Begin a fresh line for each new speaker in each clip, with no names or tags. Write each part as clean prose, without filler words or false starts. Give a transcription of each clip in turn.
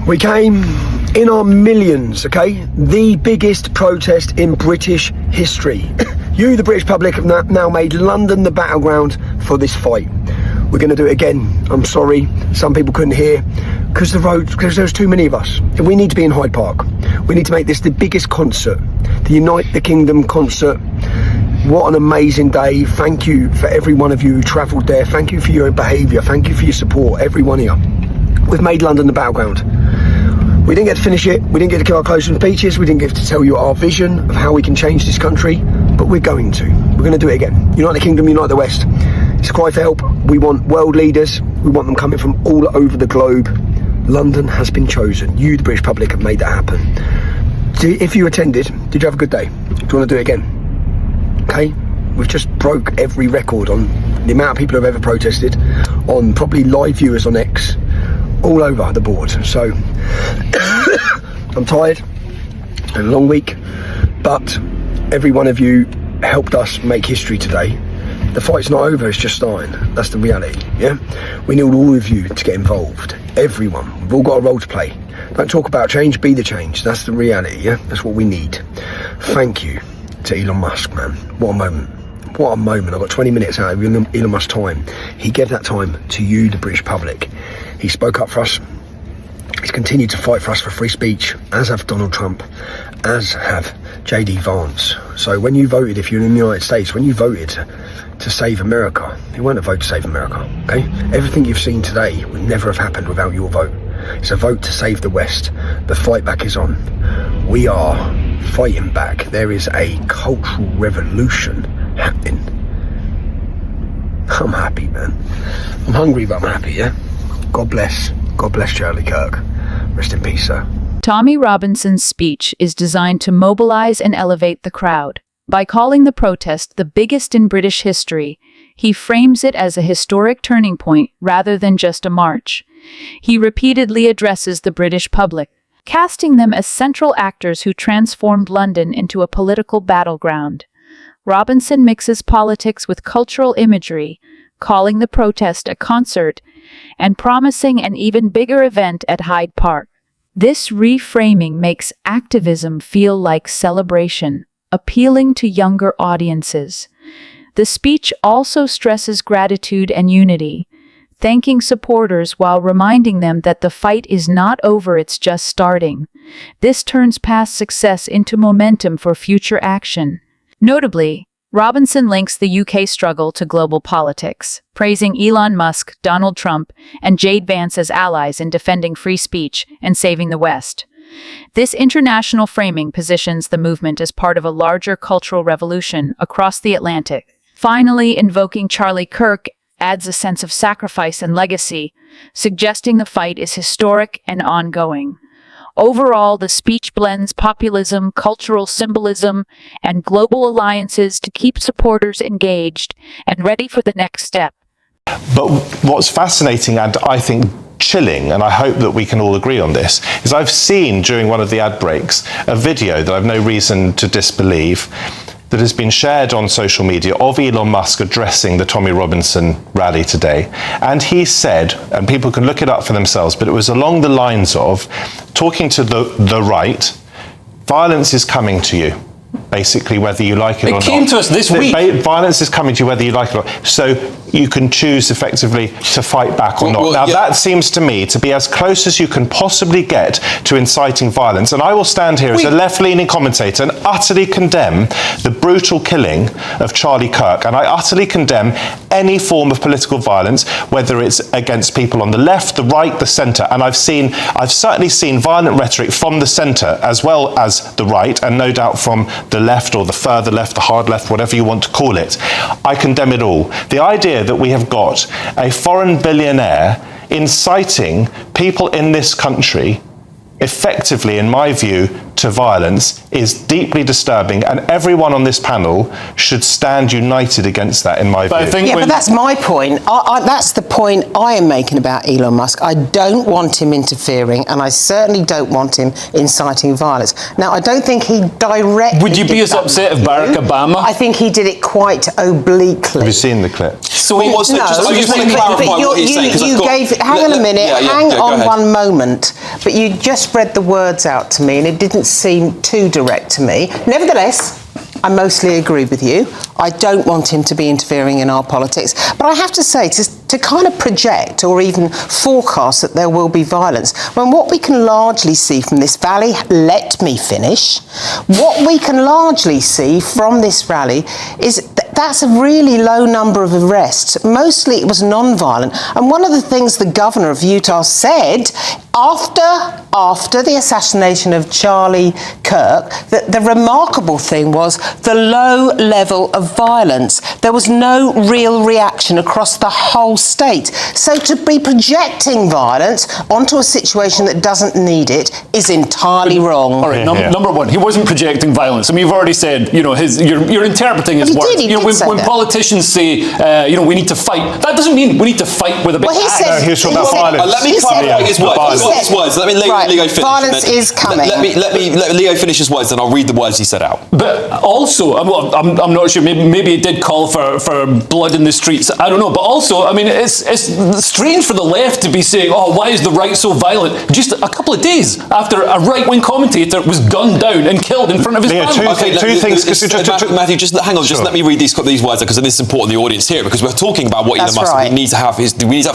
We came in our millions, okay? The biggest protest in British history. You, the British public, have now made London the battleground for this fight. We're going to do it again. I'm sorry, some people couldn't hear because there's too many of us. We need to be in Hyde Park. We need to make this the biggest concert, the Unite the Kingdom concert. What an amazing day. Thank you for every one of you who travelled there. Thank you for your behaviour. Thank you for your support, everyone here. We've made London the battleground. We didn't get to finish it. We didn't get to kill our clothes and speeches. We didn't get to tell you our vision of how we can change this country, but we're going to. We're going to do it again. Unite the Kingdom, unite the West. It's a cry for help. We want world leaders. We want them coming from all over the globe. London has been chosen. You, the British public, have made that happen. If you attended, did you have a good day? Do you want to do it again? Okay? We've just broke every record on the amount of people who have ever protested, on probably live viewers on X, all over the board. So I'm tired, a long week, but every one of you helped us make history today. The fight's not over, it's just starting. That's the reality, yeah? We need all of you to get involved. Everyone. We've all got a role to play. Don't talk about change, be the change. That's the reality, yeah? That's what we need. Thank you to Elon Musk, man. What a moment. What a moment. I got 20 minutes out of Elon Musk's time. He gave that time to you, the British public. He spoke up for us. He's continued to fight for us for free speech, as have Donald Trump, as have JD Vance. So when you voted, if you're in the United States, when you voted to save America, it weren't a vote to save America, okay? Everything you've seen today would never have happened without your vote. It's a vote to save the West. The fight back is on. We are fighting back. There is a cultural revolution happening. I'm happy, man. I'm hungry, but I'm happy, yeah? God bless. God bless Charlie Kirk. Rest in peace, sir.
Tommy Robinson's speech is designed to mobilize and elevate the crowd. By calling the protest the biggest in British history, he frames it as a historic turning point rather than just a march. He repeatedly addresses the British public, casting them as central actors who transformed London into a political battleground. Robinson mixes politics with cultural imagery, calling the protest a concert and promising an even bigger event at Hyde Park. This reframing makes activism feel like celebration, appealing to younger audiences. The speech also stresses gratitude and unity, thanking supporters while reminding them that the fight is not over, it's just starting. This turns past success into momentum for future action. Notably, Robinson links the UK struggle to global politics, praising Elon Musk, Donald Trump, and JD Vance as allies in defending free speech and saving the West. This international framing positions the movement as part of a larger cultural revolution across the Atlantic. Finally, invoking Charlie Kirk adds a sense of sacrifice and legacy, suggesting the fight is historic and ongoing. Overall, the speech blends populism, cultural symbolism, and global alliances to keep supporters engaged and ready for the next step.
But what's fascinating and I think chilling, and I hope that we can all agree on this, is I've seen during one of the ad breaks a video that I've no reason to disbelieve that has been shared on social media of Elon Musk addressing the Tommy Robinson rally today. And he said, and people can look it up for themselves, but it was along the lines of talking to the right, violence is coming to you. Basically, whether you like it or not.
It came to us this week.
Violence is coming to you whether you like it or not. So you can choose effectively to fight back or not. Now, that seems to me to be as close as you can possibly get to inciting violence. And I will stand here as a left-leaning commentator and utterly condemn the brutal killing of Charlie Kirk. And I utterly condemn any form of political violence, whether it's against people on the left, the right, the centre. And I've certainly seen violent rhetoric from the centre as well as the right, and no doubt from the left or the further left, the hard left, whatever you want to call it. I condemn it all. The idea that we have got a foreign billionaire inciting people in this country effectively, in my view, to violence is deeply disturbing, and everyone on this panel should stand united against that, in my view.
But that's my point. That's the point I am making about Elon Musk. I don't want him interfering, and I certainly don't want him inciting violence. Now, I don't think he directly...
Would you be as upset if Barack Obama?
I think he did it quite obliquely.
Have you seen the clip?
So I just want to clarify what he's saying.
Hang on a minute. Hang on one moment. but you just read the words out to me and it didn't seem too direct to me. Nevertheless, I mostly agree with you. I don't want him to be interfering in our politics. But I have to say, to kind of project or even forecast that there will be violence, when what we can largely see from this rally, let me finish, what we can largely see from this rally is that's a really low number of arrests. Mostly it was non-violent. And one of the things the governor of Utah said after the assassination of Charlie Kirk, that the remarkable thing was the low level of violence. There was no real reaction across the whole state. So to be projecting violence onto a situation that doesn't need it is entirely wrong.
All right, number one, he wasn't projecting violence. I mean, you've already said, you're interpreting his words. When politicians say, we need to fight, that doesn't mean we need to fight with a big axe.
He was talking about violence.
Let me clarify his words. Let me Leo finish.
Violence is coming.
Let Leo finish his words, and I'll read the words he said out.
But also, I'm not sure. Maybe it did call for blood in the streets. I don't know. But also, I mean, it's strange for the left to be saying, "Oh, why is the right so violent?" Just a couple of days after a right-wing commentator was gunned down and killed in front of his family.
Two things.
Matthew, just hang on. Just let me read these words because this is important the audience here because we're talking about what Elon Musk.
Right.
We need to have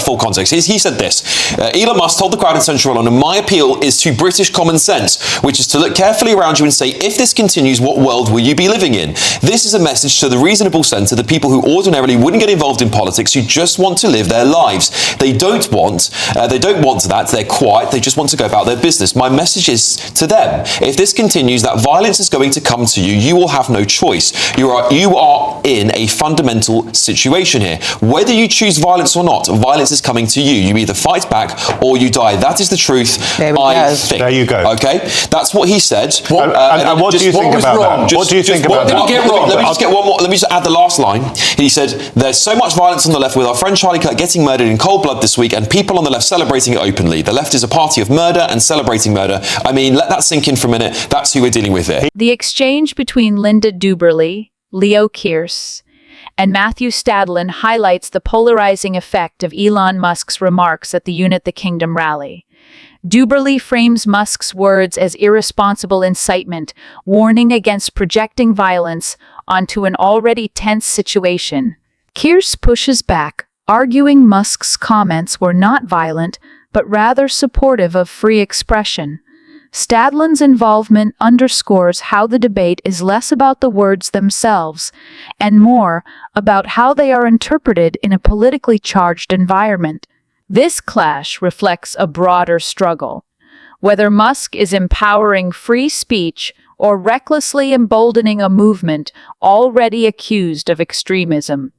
full context. He said this. Elon Musk told the crowd in Central London, "My appeal is to British common sense, which is to look carefully around you and say, if this continues, what world will you be living in? This is a message to the reasonable centre, the people who ordinarily wouldn't get involved in politics, who just want to live their lives. They don't want that. They're quiet. They just want to go about their business. My message is to them. If this continues, that violence is going to come to you. You will have no choice. You are in a fundamental situation here. Whether you choose violence or not, violence is coming to you. You either fight back or you die. That is the truth, I think."
There you go.
Okay? That's what he said.
And what do you think about that? What do you think about that?
Let me just get one more. Let me just add the last line. He said, "There's so much violence on the left with our friend Charlie Kirk getting murdered in cold blood this week and people on the left celebrating it openly. The left is a party of murder and celebrating murder." I mean, let that sink in for a minute. That's who we're dealing with here.
The exchange between Linda Duberly, Leo Kearse, and Matthew Stadlin highlights the polarizing effect of Elon Musk's remarks at the Unite the Kingdom rally. Duberly frames Musk's words as irresponsible incitement, warning against projecting violence onto an already tense situation. Kearse pushes back, arguing Musk's comments were not violent, but rather supportive of free expression. Stadlin's involvement underscores how the debate is less about the words themselves and more about how they are interpreted in a politically charged environment. This clash reflects a broader struggle. Whether Musk is empowering free speech or recklessly emboldening a movement already accused of extremism.